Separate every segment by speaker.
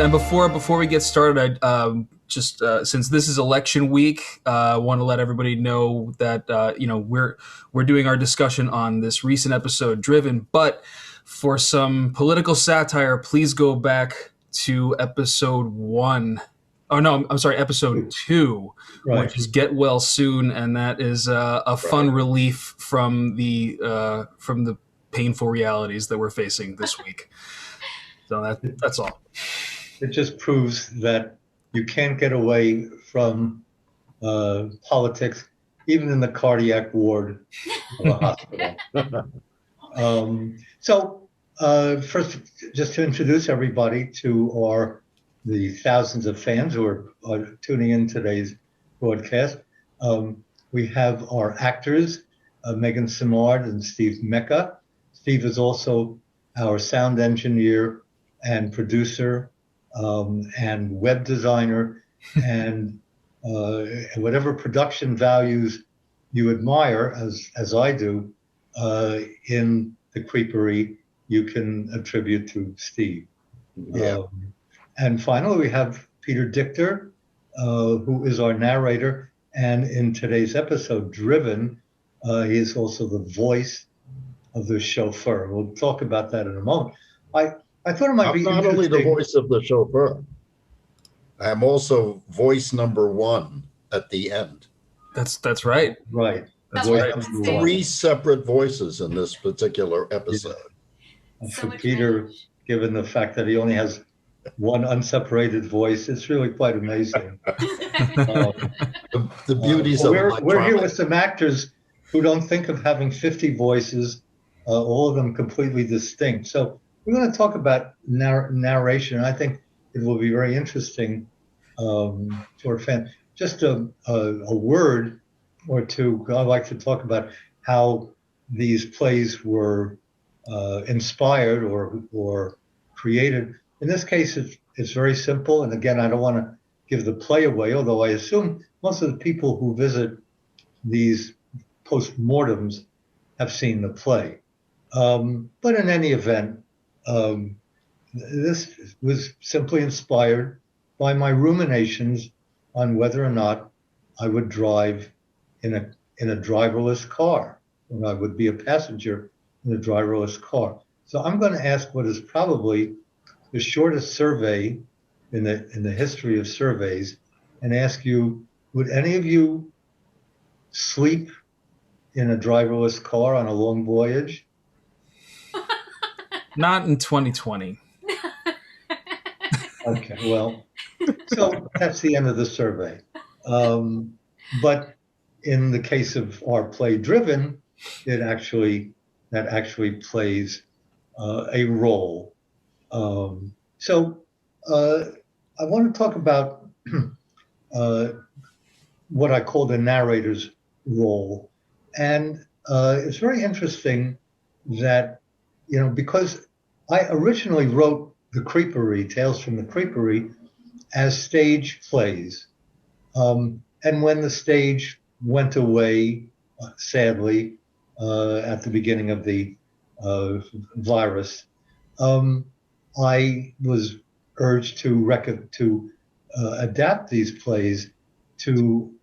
Speaker 1: And before we get started, I just since this is election week, I want to let everybody know that we're doing our discussion on this recent episode, Driven. But for some political satire, please go back to episode 1. Oh no, I'm sorry, episode 2,
Speaker 2: Right.
Speaker 1: which is Get Well Soon, and that is a fun relief from the painful realities that we're facing this week. So that's all.
Speaker 2: It just proves that you can't get away from politics, even in the cardiac ward of a hospital. First, just to introduce everybody to the thousands of fans who are tuning in today's broadcast. We have our actors, Megan Simard and Steve Mecca. Steve is also our sound engineer and producer and web designer, and whatever production values you admire, as I do, in the Creepery, you can attribute to Steve.
Speaker 3: Yeah.
Speaker 2: And finally, we have Peter Dichter, who is our narrator, and in today's episode, Driven, he is also the voice of the chauffeur. We'll talk about that in a moment. I thought it might be
Speaker 3: not only the voice of the chauffeur, I'm also voice number 1 at the end.
Speaker 1: That's right.
Speaker 2: Right.
Speaker 1: That's
Speaker 3: We
Speaker 1: right.
Speaker 3: have 3 separate voices in this particular episode.
Speaker 2: And for Peter, given the fact that he only has one unseparated voice, it's really quite amazing.
Speaker 3: The beauties of electronic.
Speaker 2: We're here with some actors who don't think of having 50 voices, all of them completely distinct. So we're going to talk about narration. I think it will be very interesting to our fans. Just a word or two. I'd like to talk about how these plays were inspired or created. In this case, it's very simple. And again, I don't want to give the play away, although I assume most of the people who visit these postmortems have seen the play. But in any event, this was simply inspired by my ruminations on whether or not I would drive in a driverless car, or I would be a passenger in a driverless car. So I'm going to ask what is probably the shortest survey in the history of surveys, and ask you, would any of you sleep in a driverless car on a long voyage?
Speaker 1: Not in 2020.
Speaker 2: Okay, well, so that's the end of the survey. But in the case of our play Driven, that actually plays a role. I want to talk about what I call the narrator's role. And it's very interesting that, because I originally wrote the Creepery, Tales from the Creepery, as stage plays. And when the stage went away, sadly, at the beginning of the virus, I was urged to adapt these plays to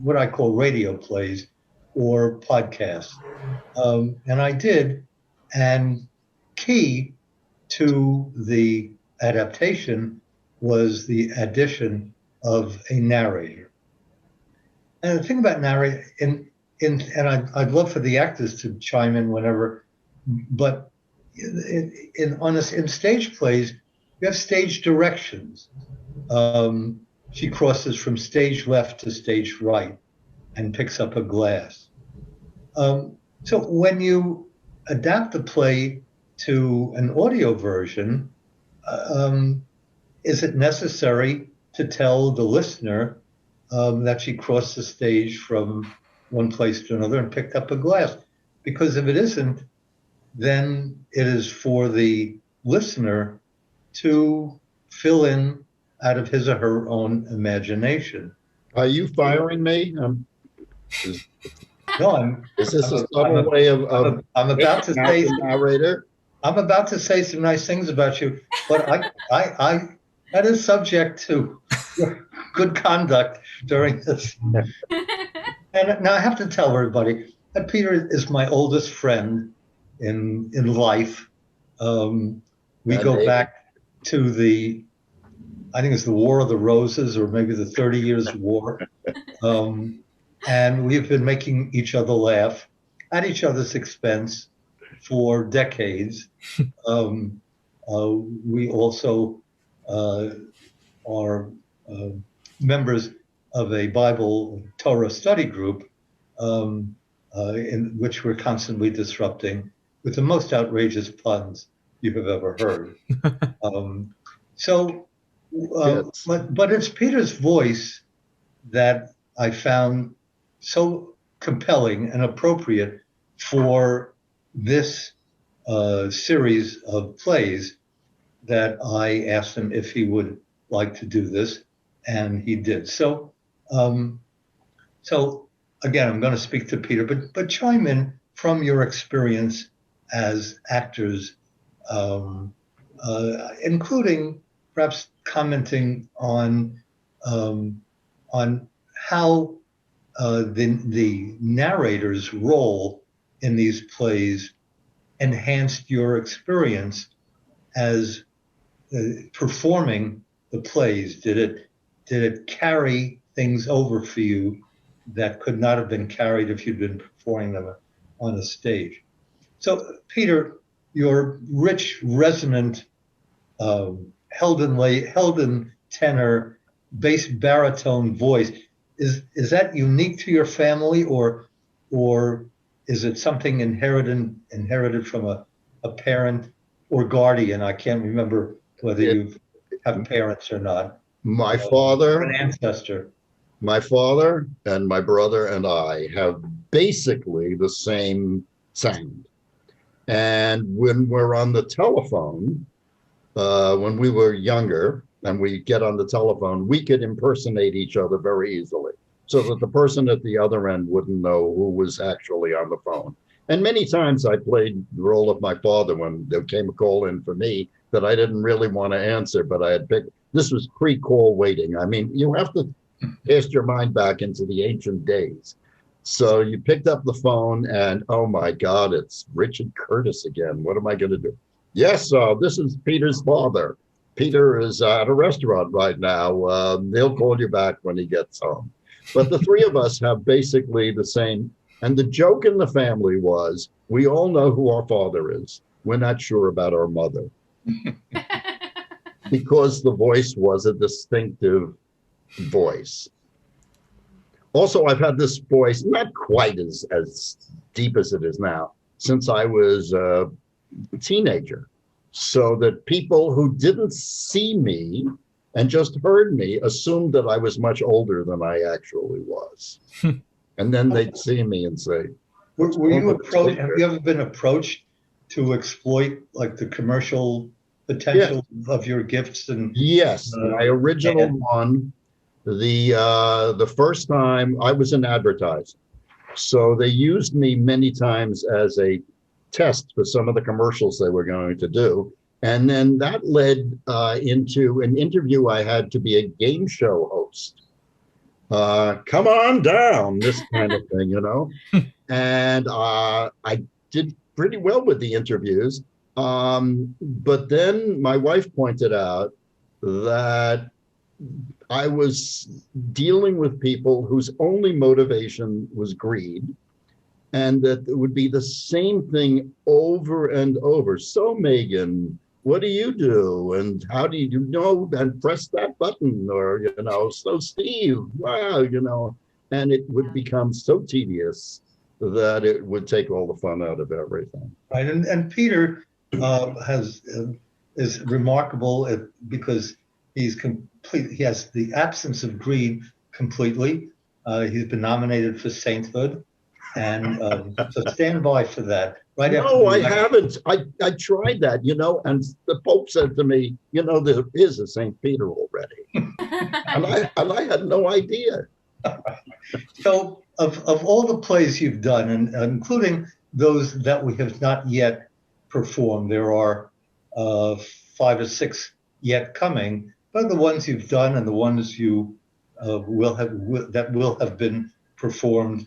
Speaker 2: what I call radio plays or podcasts. And I did, and key to the adaptation was the addition of a narrator. And the thing about narrating, and I'd love for the actors to chime in whenever, but in stage plays, you have stage directions. She crosses from stage left to stage right and picks up a glass. So when you adapt the play to an audio version, is it necessary to tell the listener that she crossed the stage from one place to another and picked up a glass? Because if it isn't, then it is for the listener to fill in out of his or her own imagination.
Speaker 3: Are you firing me?
Speaker 2: No,
Speaker 3: Is this a subtle way of
Speaker 2: I'm about to say
Speaker 3: narrator?
Speaker 2: I'm about to say some nice things about you, but that is subject to good conduct during this. And now I have to tell everybody that Peter is my oldest friend in life. We
Speaker 3: And
Speaker 2: go
Speaker 3: David.
Speaker 2: back to I think it's the War of the Roses, or maybe the 30 Years' War. And we've been making each other laugh at each other's expense for decades. We also are members of a Bible Torah study group, in which we're constantly disrupting with the most outrageous puns you have ever heard.
Speaker 3: Yes.
Speaker 2: But it's Peter's voice that I found so compelling and appropriate for this series of plays that I asked him if he would like to do this, and he did. So again, I'm going to speak to Peter, but chime in from your experience as actors, including perhaps commenting on how the narrator's role in these plays enhanced your experience as performing the plays. Did it carry things over for you that could not have been carried if you'd been performing them on a stage? So, Peter, your rich, resonant, Helden tenor, bass baritone voice, is that unique to your family, or is it something inherited from a parent or guardian? I can't remember whether you have parents or not.
Speaker 3: My father,
Speaker 2: an ancestor.
Speaker 3: my father and my brother and I have basically the same sound. And when we're on the telephone, when we were younger and we get on the telephone, we could impersonate each other very easily so that the person at the other end wouldn't know who was actually on the phone. And many times I played the role of my father when there came a call in for me that I didn't really want to answer, but I had picked. This was pre-call waiting. I mean, you have to cast your mind back into the ancient days. So you picked up the phone and, oh my God, it's Richard Curtis again. What am I going to do? Yes, this is Peter's father. Peter is at a restaurant right now. He'll call you back when he gets home. But the three of us have basically the same. And the joke in the family was, we all know who our father is. We're not sure about our mother. Because the voice was a distinctive voice. Also, I've had this voice, not quite as deep as it is now, since I was a teenager. So that people who didn't see me and just heard me assumed that I was much older than I actually was. And then they'd see me and say,
Speaker 2: were you approached? Have you ever been approached to exploit like the commercial potential of your gifts? And
Speaker 3: yes, my original one, the first time I was in advertising. So they used me many times as a test for some of the commercials they were going to do. And then that led into an interview I had to be a game show host. Come on down, this kind of thing, you know. And I did pretty well with the interviews. But then my wife pointed out that I was dealing with people whose only motivation was greed, and that it would be the same thing over and over. So, Megan, what do you do? And how do you know? And press that button, or, you know, so Steve, wow, you know, and it would become so tedious that it would take all the fun out of everything.
Speaker 2: Right, and Peter is remarkable because he's complete. He has the absence of greed completely. He's been nominated for sainthood, and so stand by for that. Right?
Speaker 3: No, I haven't. I tried that, you know, and the Pope said to me, you know, there is a St. Peter already, and I had no idea.
Speaker 2: So, of all the plays you've done, and including those that we have not yet performed, there are 5 or 6 yet coming. what are the ones you've done and the ones you that will have been performed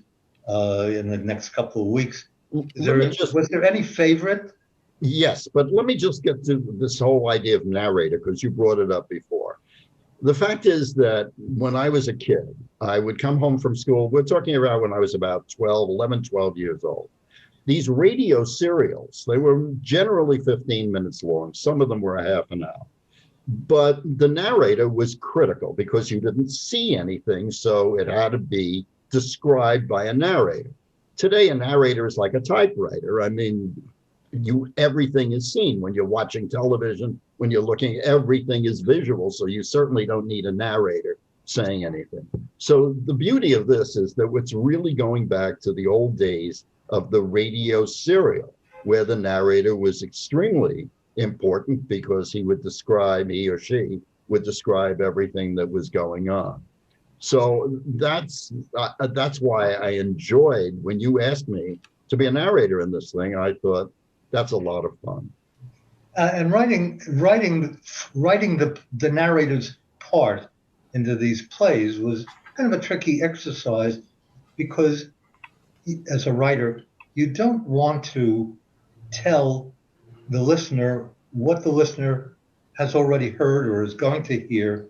Speaker 2: in the next couple of weeks? Was there any favorite?
Speaker 3: Yes, but let me just get to this whole idea of narrator, because you brought it up before. The fact is that when I was a kid, I would come home from school. We're talking about when I was about 12 years old. These radio serials, they were generally 15 minutes long. Some of them were a half an hour. But the narrator was critical because you didn't see anything, so it had to be described by a narrator. Today, a narrator is like a typewriter. I mean, everything is seen when you're watching television, when you're looking, everything is visual, so you certainly don't need a narrator saying anything. So the beauty of this is that it's really going back to the old days of the radio serial, where the narrator was extremely important because he or she would describe everything that was going on. So that's why I enjoyed when you asked me to be a narrator in this thing. I thought that's a lot of fun.
Speaker 2: And writing the narrator's part into these plays was kind of a tricky exercise because, as a writer, you don't want to tell the listener what the listener has already heard or is going to hear.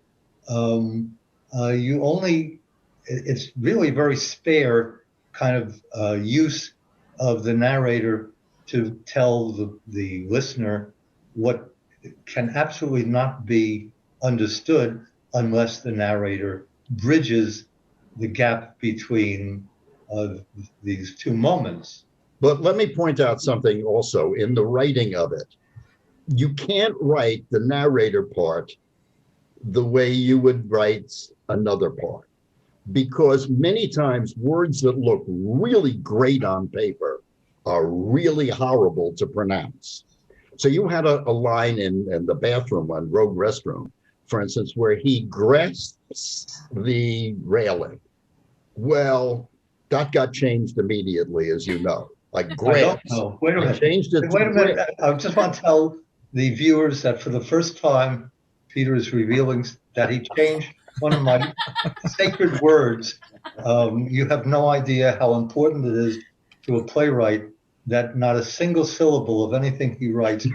Speaker 2: It's really very spare kind of use of the narrator to tell the listener what can absolutely not be understood unless the narrator bridges the gap between these two moments.
Speaker 3: But let me point out something also in the writing of it. You can't write the narrator part the way you would write another part, because many times words that look really great on paper are really horrible to pronounce. So you had a line in the bathroom on Rogue Restroom, for instance, where he grasps the railing. Well, that got changed immediately, as you know. Like grasp.
Speaker 2: No, wait a minute.
Speaker 3: Changed it.
Speaker 2: Wait a minute. I just want to tell the viewers that for the first time, Peter is revealing that he changed one of my sacred words. You have no idea how important it is to a playwright that not a single syllable of anything he writes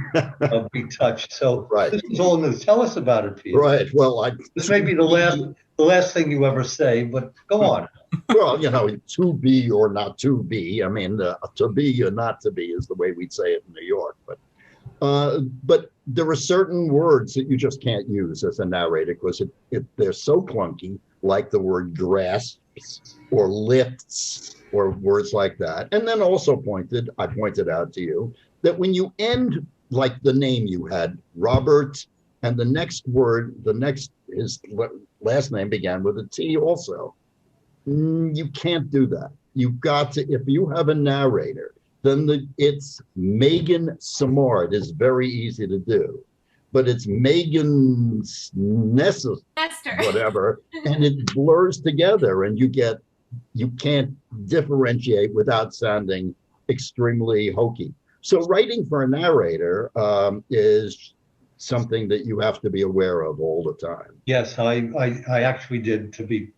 Speaker 2: be touched. So
Speaker 3: right.
Speaker 2: This is all news. Tell us about it, Peter.
Speaker 3: Right. Well,
Speaker 2: this may be the last thing you ever say, but go on.
Speaker 3: Well, to be or not to be. I mean, to be or not to be is the way we'd say it in New York. But there are certain words that you just can't use as a narrator because they're so clunky, like the word grasps or lifts or words like that. And then also I pointed out to you that when you end like the name you had, Robert, and the next his last name began with a T also. You can't do that. You've got to, if you have a narrator, then it's Megan Simard is very easy to do, but it's Megan Nestor, whatever, and it blurs together, and you can't differentiate without sounding extremely hokey. So writing for a narrator is something that you have to be aware of all the time.
Speaker 2: Yes, I actually did, to be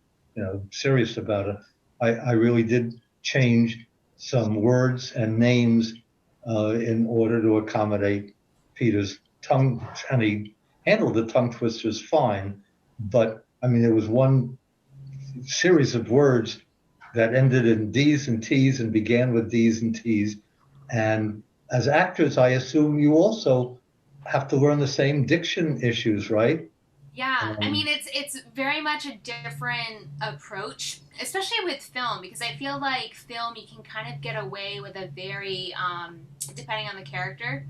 Speaker 2: serious about it. I really did change some words and names in order to accommodate Peter's tongue, and he handled the tongue twisters fine. But I mean, there was one series of words that ended in D's and T's and began with D's and T's. And as actors, I assume you also have to learn the same diction issues, right?
Speaker 4: Yeah, I mean, it's very much a different approach, especially with film, because I feel like film, you can kind of get away with a very, depending on the character,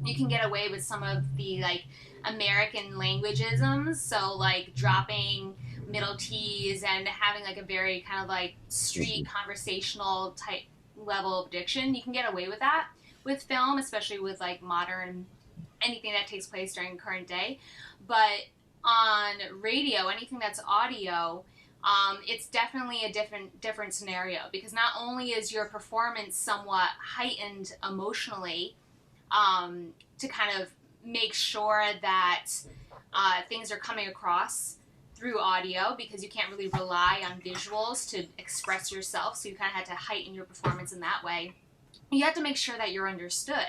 Speaker 4: you can get away with some of the, like, American languageisms, so, like, dropping middle T's and having, like, a very kind of, like, street conversational type level of diction. You can get away with that with film, especially with, like, modern, anything that takes place during current day. But on radio, anything that's audio, it's definitely a different scenario, because not only is your performance somewhat heightened emotionally, to kind of make sure that things are coming across through audio, because you can't really rely on visuals to express yourself. So you kind of had to heighten your performance in that way. You have to make sure that you're understood.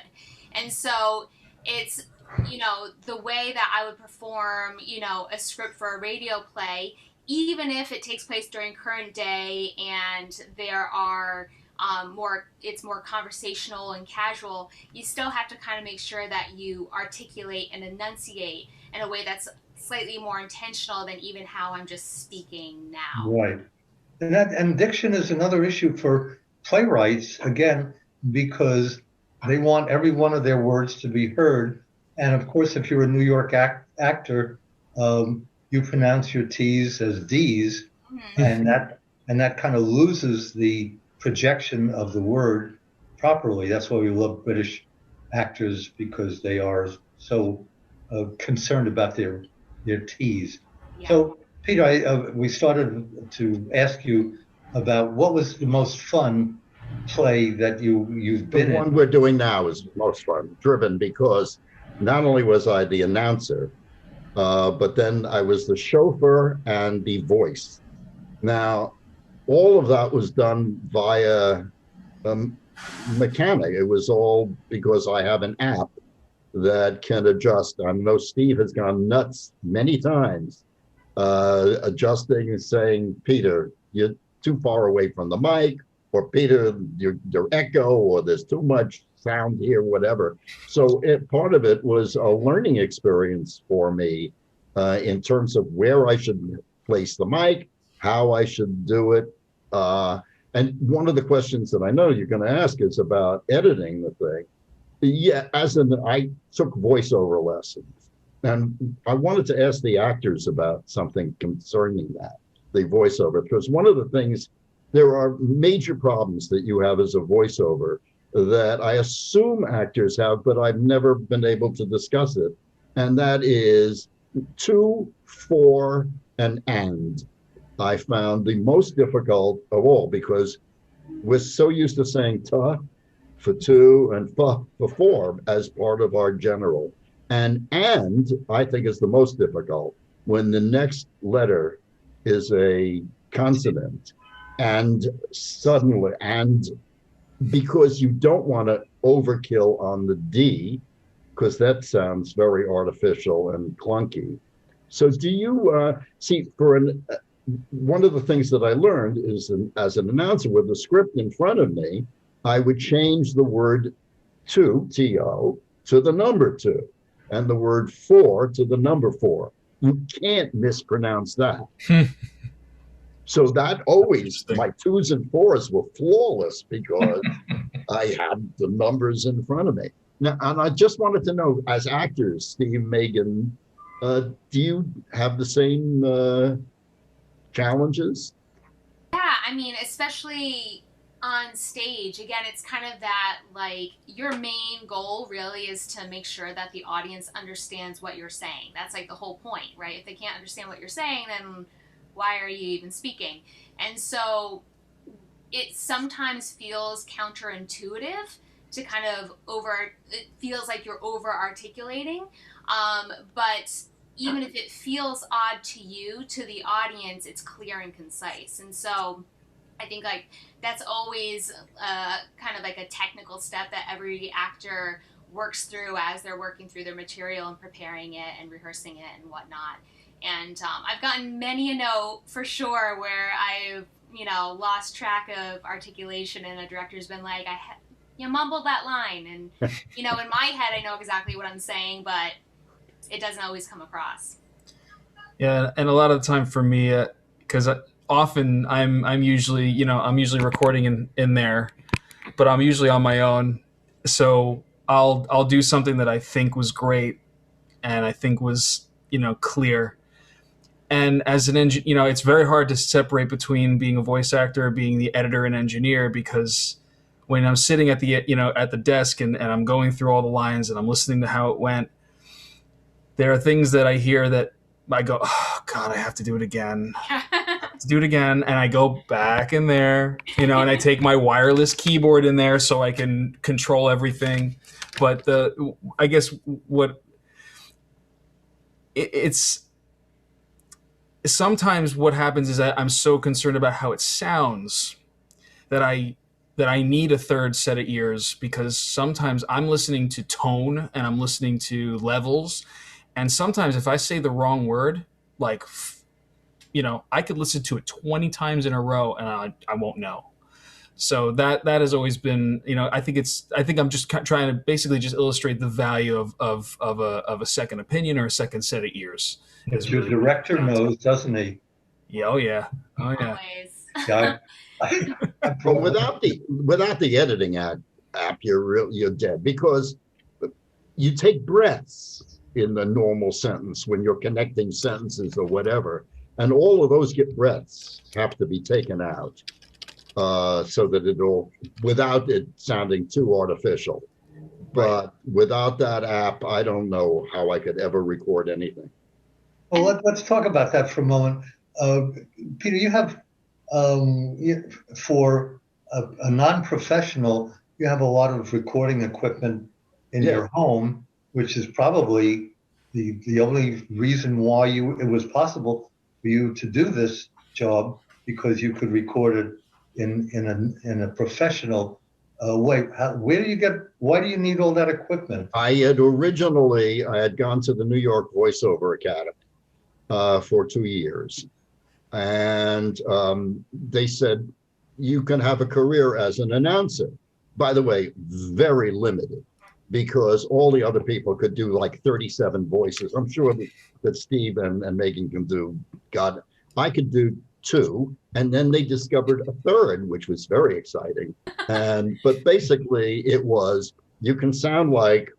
Speaker 4: And so it's, the way that I would perform, a script for a radio play, even if it takes place during current day and there are it's more conversational and casual, you still have to kind of make sure that you articulate and enunciate in a way that's slightly more intentional than even how I'm just speaking now.
Speaker 2: Right. And diction is another issue for playwrights, again, because they want every one of their words to be heard. And of course, if you're a New York actor, you pronounce your T's as D's, and that kind of loses the projection of the word properly. That's why we love British actors, because they are so concerned about their T's.
Speaker 4: Yeah.
Speaker 2: So, Peter, we started to ask you about what was the most fun play that you've been
Speaker 3: The
Speaker 2: in.
Speaker 3: one we're doing now is most fun, driven because not only was I the announcer, but then I was the chauffeur and the voice. Now, all of that was done via mechanic. It was all because I have an app that can adjust. I know Steve has gone nuts many times adjusting and saying, Peter, you're too far away from the mic, or Peter, your echo, or there's too much sound here, whatever. So part of it was a learning experience for me in terms of where I should place the mic, how I should do it. And one of the questions that I know you're going to ask is about editing the thing. Yeah, I took voiceover lessons, and I wanted to ask the actors about something concerning that, the voiceover, because one of the things, there are major problems that you have as a voiceover that I assume actors have, but I've never been able to discuss it. And that is to, for, and. I found the most difficult of all, because we're so used to saying ta for two and fa for four as part of our general. And I think is the most difficult when the next letter is a consonant, and suddenly, and because you don't want to overkill on the D, because that sounds very artificial and clunky. So do you see, one of the things that I learned is, as an announcer with the script in front of me, I would change the word to, T-O, to the number 2, and the word for to the number 4. You can't mispronounce that. So that always, my 2s and 4s were flawless because I had the numbers in front of me. Now, and I just wanted to know, as actors, Steve, Megan, do you have the same challenges?
Speaker 4: Yeah, I mean, especially on stage, again, it's kind of that, like, your main goal really is to make sure that the audience understands what you're saying. That's like the whole point, right? If they can't understand what you're saying, then why are you even speaking? And so it sometimes feels counterintuitive to kind of it feels like you're over articulating, but even if it feels odd to you, to the audience, it's clear and concise. And so I think, like, that's always kind of like a technical step that every actor works through as they're working through their material and preparing it and rehearsing it and whatnot. And I've gotten many a note, for sure, where I've, lost track of articulation, and a director's been like, you mumbled that line. And, in my head, I know exactly what I'm saying, but it doesn't always come across.
Speaker 1: Yeah, and a lot of the time for me, because often I'm usually recording in there, but I'm usually on my own. So I'll do something that I think was great and I think was clear. And as an engineer, it's very hard to separate between being a voice actor, being the editor and engineer, because when I'm sitting at the at the desk and I'm going through all the lines and I'm listening to how it went, there are things that I hear that I go, oh God, I have to do it again. And I go back in there, and I take my wireless keyboard in there so I can control everything. But I guess what it's sometimes what happens is that I'm so concerned about how it sounds that I need a third set of ears, because sometimes I'm listening to tone and I'm listening to levels, and sometimes if I say the wrong word, like, I could listen to it 20 times in a row and I won't know. So that has always been, I think I'm just trying to basically just illustrate the value of a second opinion or a second set of ears.
Speaker 2: But
Speaker 1: Is
Speaker 2: your
Speaker 1: really
Speaker 2: director knows, doesn't he?
Speaker 1: Yeah, oh yeah, oh yeah.
Speaker 4: Always.
Speaker 2: Yeah, I
Speaker 3: But without the editing app, you're dead, because you take breaths in the normal sentence when you're connecting sentences or whatever, and all of those breaths have to be taken out, so that without it sounding too artificial. But without that app, I don't know how I could ever record anything.
Speaker 2: Well, let's talk about that for a moment. Peter, you have, for a non-professional, you have a lot of recording equipment in your home, which is probably the only reason why it was possible for you to do this job, because you could record it in a professional way. Why do you need all that equipment?
Speaker 3: I had gone to the New York Voiceover Academy for 2 years. And they said, you can have a career as an announcer. By the way, very limited, because all the other people could do like 37 voices. I'm sure that Steve and Megan can do. God, I could do 2. And then they discovered a third, which was very exciting. But basically it was, you can sound like,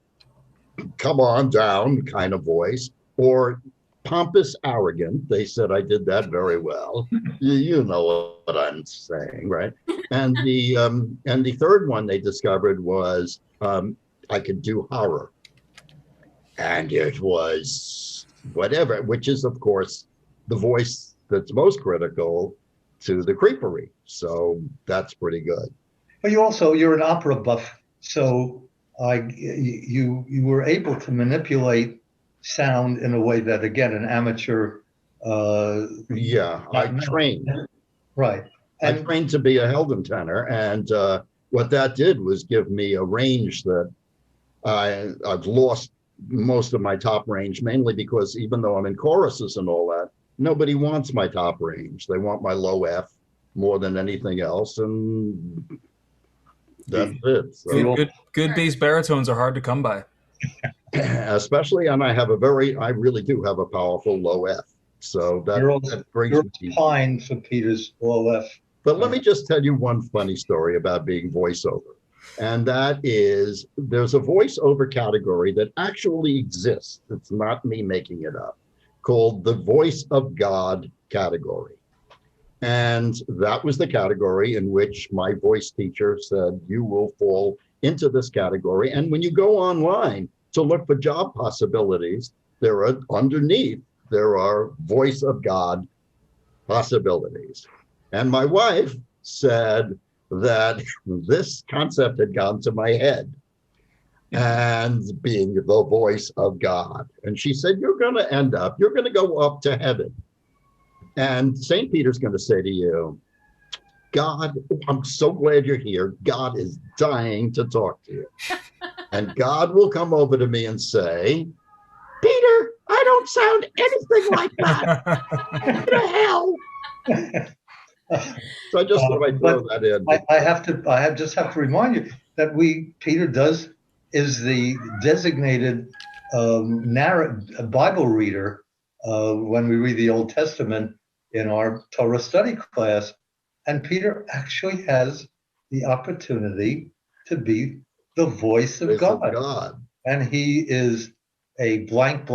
Speaker 3: come on down kind of voice, or pompous, arrogant. They said I did that very well. You know what I'm saying, right? And the third one they discovered was I could do horror, and it was whatever, which is of course the voice that's most critical to the creepery. So that's pretty good.
Speaker 2: But you're an opera buff, so you were able to manipulate sound in a way that, again, an amateur.
Speaker 3: I trained.
Speaker 2: Right.
Speaker 3: I trained to be a Helden tenor, and what that did was give me a range that I've lost most of my top range, mainly because even though I'm in choruses and all that, nobody wants my top range. They want my low F more than anything else, and that's it. So,
Speaker 1: good bass baritones are hard to come by.
Speaker 3: Especially, and I really do have a powerful low F. So that brings me
Speaker 2: fine for Peter's low F.
Speaker 3: But let me just tell you one funny story about being voiceover. And that is, there's a voiceover category that actually exists. It's not me making it up, called the Voice of God category. And that was the category in which my voice teacher said, you will fall into this category. And when you go online to look for job possibilities, there are Voice of God possibilities. And my wife said that this concept had gone to my head, and being the voice of God. And she said, you're going to go up to heaven. And St. Peter's going to say to you, God, I'm so glad you're here. God is dying to talk to you. And God will come over to me and say, Peter, I don't sound anything like that. What the hell? So I just thought I'd throw that in.
Speaker 2: I just have to remind you that Peter is the designated Bible reader when we read the Old Testament in our Torah study class. And Peter actually has the opportunity to be the voice of God. And he is a blank,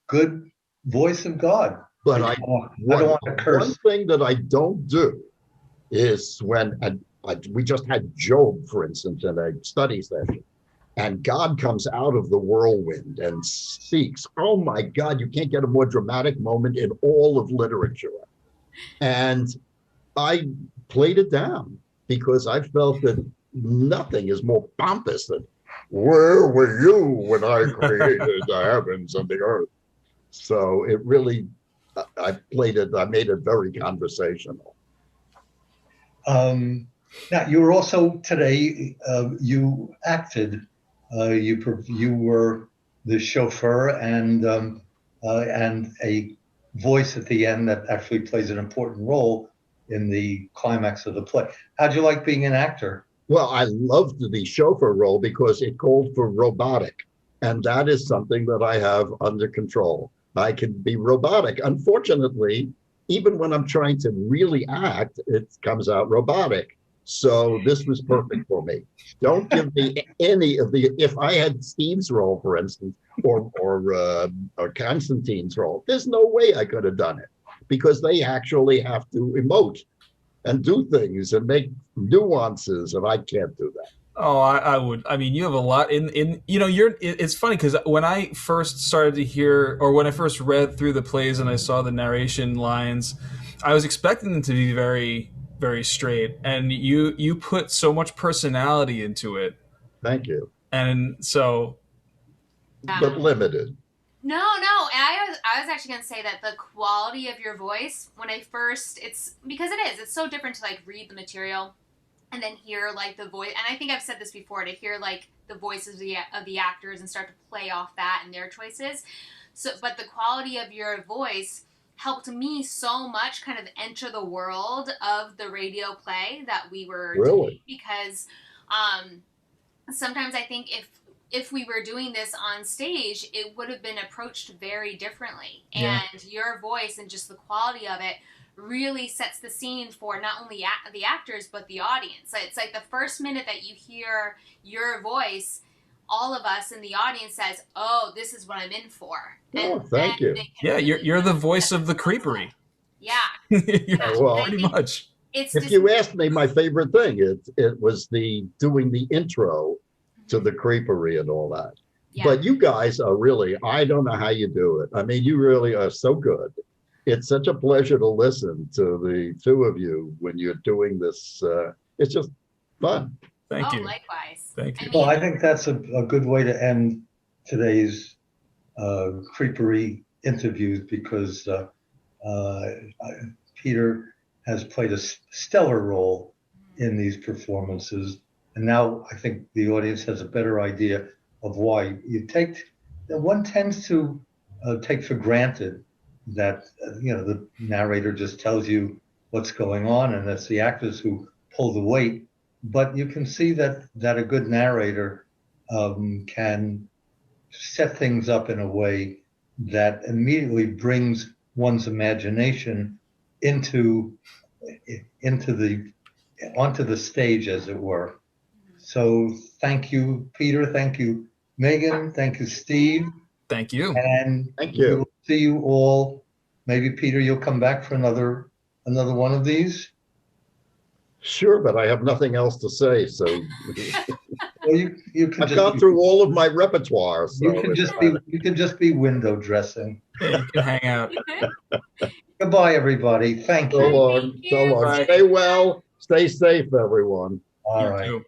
Speaker 2: good voice of God.
Speaker 3: But I don't want to curse. One thing that I don't do is when we just had Job, for instance, in a study session, and God comes out of the whirlwind and speaks. Oh my God, you can't get a more dramatic moment in all of literature. And I played it down because I felt that nothing is more pompous than, where were you when I created the heavens and the earth? So it really, I made it very conversational.
Speaker 2: Now, you were also today, you acted, you were the chauffeur and a voice at the end that actually plays an important role in the climax of the play. How'd you like being an actor?
Speaker 3: Well, I loved the chauffeur role because it called for robotic. And that is something that I have under control. I can be robotic. Unfortunately, even when I'm trying to really act, it comes out robotic. So this was perfect for me. Don't give me any of the, if I had Steve's role, for instance, or Constantine's role, there's no way I could have done it because they actually have to emote and do things and make nuances, and I can't do that.
Speaker 1: Oh, I would. I mean, you have a lot in it's funny because when I first started to hear, or when I first read through the plays and I saw the narration lines, I was expecting them to be very, very straight, and you put so much personality into it.
Speaker 3: Thank you.
Speaker 1: And so,
Speaker 3: but limited.
Speaker 4: No, and I was actually going to say that the quality of your voice, when I first, it's so different to like read the material and then hear like the voice, and I think I've said this before, to hear like the voices of the actors and start to play off that and their choices. So, but the quality of your voice helped me so much kind of enter the world of the radio play that we were doing, because sometimes I think if we were doing this on stage, it would have been approached very differently.
Speaker 1: Yeah.
Speaker 4: And your voice and just the quality of it really sets the scene for not only the actors, but the audience. It's like the first minute that you hear your voice, all of us in the audience says, oh, this is what I'm in for.
Speaker 3: Oh, thank you.
Speaker 1: Yeah, you're the voice of the Creepery.
Speaker 4: Yeah.
Speaker 3: Well,
Speaker 1: pretty much.
Speaker 3: If you asked me my favorite thing, it was doing the intro to the Creepery and all that. Yeah. But you guys are really, I don't know how you do it. I mean, you really are so good. It's such a pleasure to listen to the two of you when you're doing this. It's just fun.
Speaker 1: Thank you.
Speaker 4: Likewise.
Speaker 1: Thank you.
Speaker 2: Well, I think that's a good way to end today's Creepery interviews, because Peter has played a stellar role in these performances. And now I think the audience has a better idea of why. One tends to take for granted that, the narrator just tells you what's going on and that's the actors who pull the weight. But you can see that a good narrator can set things up in a way that immediately brings one's imagination onto the stage, as it were. So thank you, Peter. Thank you, Megan. Thank you, Steve.
Speaker 1: Thank you.
Speaker 2: And
Speaker 3: thank you.
Speaker 2: We'll see you all. Maybe, Peter, you'll come back for another one of these.
Speaker 3: Sure, but I have nothing else to say. So
Speaker 2: well, you can.
Speaker 3: I've gone through all of my repertoire. So
Speaker 2: you can just be window dressing.
Speaker 1: Yeah, you can hang out.
Speaker 2: Goodbye, everybody. Thank you.
Speaker 3: So long. So long. Stay well. Stay safe, everyone.
Speaker 2: All right.